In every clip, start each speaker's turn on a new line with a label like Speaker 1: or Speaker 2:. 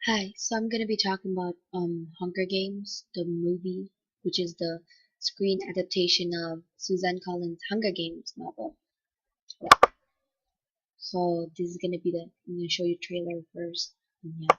Speaker 1: Hi, so I'm gonna be talking about Hunger Games, the movie, which is the screen adaptation of Suzanne Collins' Hunger Games novel. Yeah. So this is gonna be I'm gonna show you trailer first. And yeah.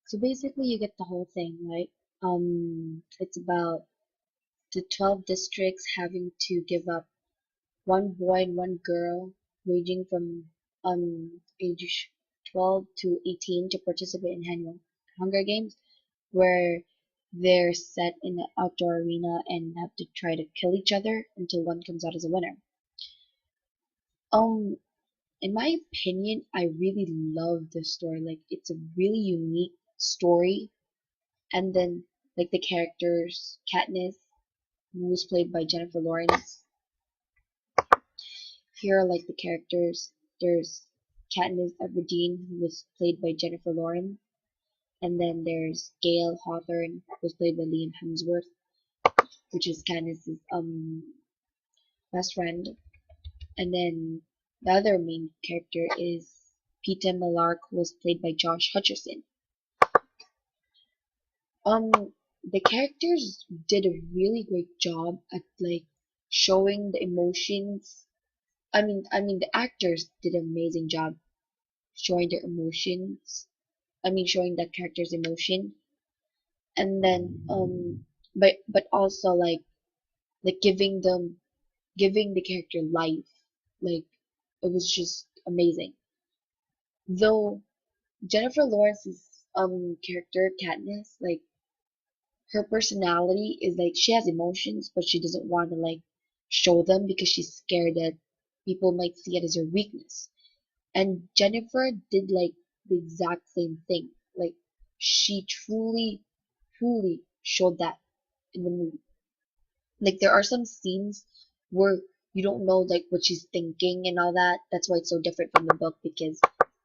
Speaker 1: So basically, you get the whole thing, right? It's about the 12 districts having to give up one boy and one girl, ranging from age 12 to 18, to participate in annual Hunger Games, where they're set in an outdoor arena and have to try to kill each other until one comes out as a winner. Um, in my opinion, I really love this story. Like, it's a really unique story. And then, like, the characters, Katniss, who was played by Jennifer Lawrence. Here are like the characters. There's Katniss Everdeen, who was played by Jennifer Lawrence. And then there's Gale Hawthorne, who was played by Liam Hemsworth, which is Katniss's best friend. And then the other main character is Peeta Mellark, who was played by Josh Hutcherson. Um, the characters did a really great job at like showing the emotions. I mean, the actors did an amazing job showing their emotions. Showing that character's emotion, and then but also like giving the character life. Like, it was just amazing. Though Jennifer Lawrence's character Katniss, like, her personality is like she has emotions, but she doesn't want to like show them because she's scared that people might see it as her weakness. And Jennifer did like the exact same thing. Like, she truly showed that in the movie. Like, there are some scenes where you don't know like what she's thinking and all that. That's why it's so different from the book, because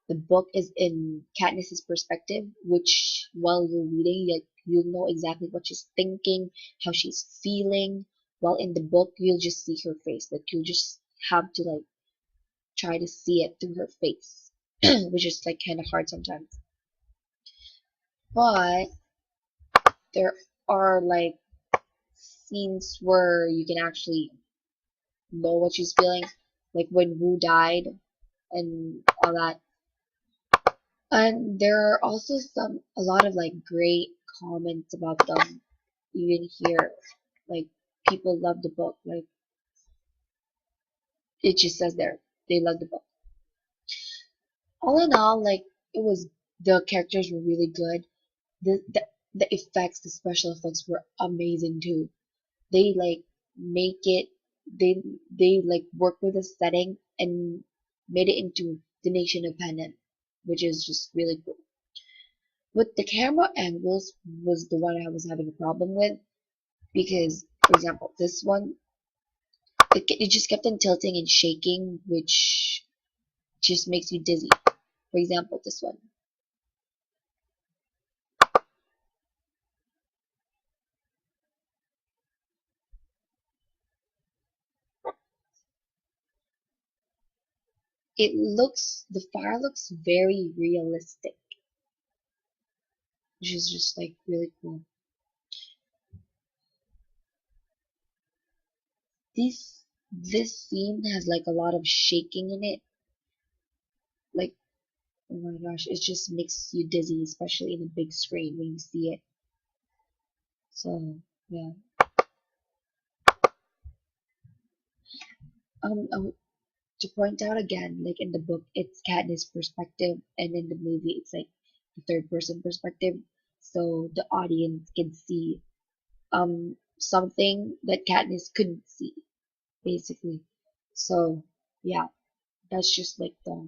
Speaker 1: the book is in Katniss's perspective, which while you're reading, like, you'll know exactly what she's thinking, how she's feeling. While in the book, you'll just see her face. Like, you'll just have to like try to see it through her face, which is like kind of hard sometimes. But there are like scenes where you can actually know what she's feeling, like when Rue died and all that. And there are also a lot of like great comments about them even here. Like, people love the book. Like, it just says there they love the book. All in all, like, it was the characters were really good. The effects, the special effects were amazing too. They like make it they like work with the setting and made it into the nation of Panem, which is just really cool. With the camera angles was the one I was having a problem with, because, for example, this one, it just kept on tilting and shaking, which just makes you dizzy. For example, this one. The fire looks very realistic, which is just like really cool. This scene has like a lot of shaking in it. Like, oh my gosh, it just makes you dizzy, especially in a big screen when you see it. So, yeah. To point out again, like in the book, it's Katniss' perspective, and in the movie, it's like the third person perspective. So the audience can see something that Katniss couldn't see, basically. So yeah, that's just like the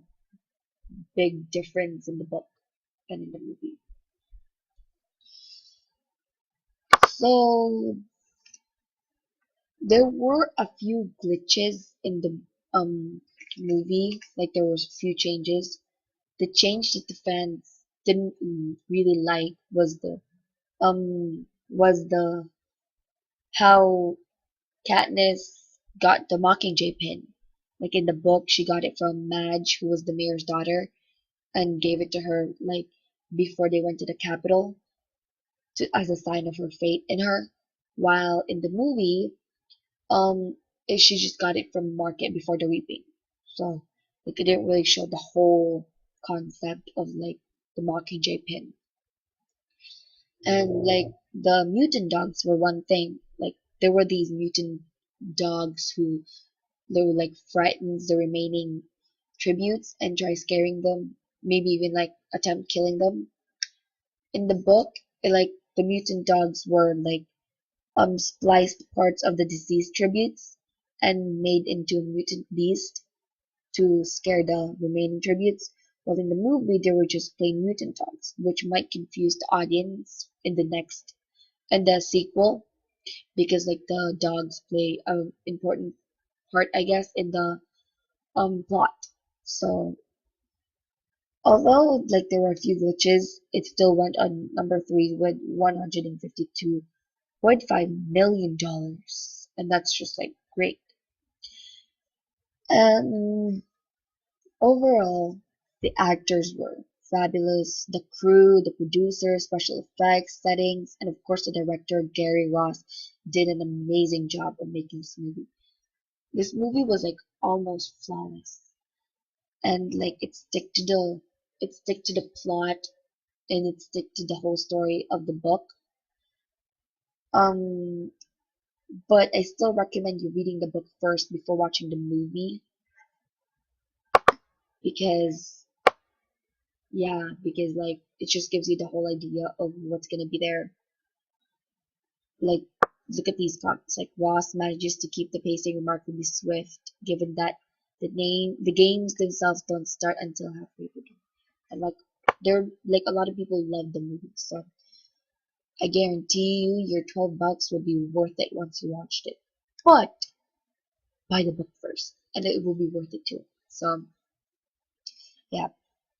Speaker 1: big difference in the book and in the movie. So there were a few glitches in the movie, like there was a few changes. The change that the fans didn't really like was the how Katniss got the Mockingjay pin. Like in the book, she got it from Madge, who was the mayor's daughter, and gave it to her like before they went to the Capitol as a sign of her faith in her. While in the movie, she just got it from market before the reaping. So like it didn't really show the whole concept of like the Mockingjay pin. And like the mutant dogs were one thing. Like there were these mutant dogs who they would like frightens the remaining tributes and try scaring them, maybe even like attempt killing them. In the book, like the mutant dogs were like spliced parts of the deceased tributes and made into a mutant beast to scare the remaining tributes. While in the movie, they were just plain mutant dogs, which might confuse the audience in the sequel, because like the dogs play an important part, I guess, in the plot. So although like there were a few glitches, it still went on number three with $152.5 million, and that's just like great. And overall, the actors were fabulous. The crew, the producers, special effects, settings, and of course the director Gary Ross did an amazing job of making this movie. This movie was like almost flawless, and like it stick to the plot, and it stick to the whole story of the book. Um, but I still recommend you reading the book first before watching the movie, because because like it just gives you the whole idea of what's gonna be there. Like look at these comics. Like Ross manages to keep the pacing remarkably swift, given that the games themselves don't start until halfway through. And like they're like a lot of people love the movie, so I guarantee you your $12 will be worth it once you watched it. But buy the book first, and it will be worth it too. So yeah,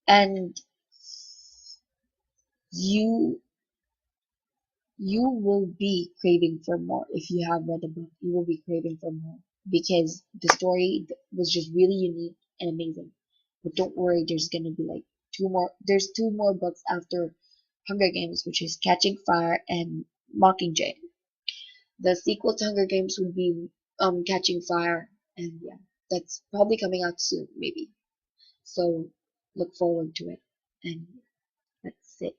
Speaker 1: and you you will be craving for more if you have read the book. You will be craving for more because the story was just really unique and amazing. But don't worry, there's gonna be like two more. There's two more books after Hunger Games, which is Catching Fire and Mockingjay. The sequel to Hunger Games would be Catching Fire, and yeah, that's probably coming out soon, maybe. So look forward to it, and that's it.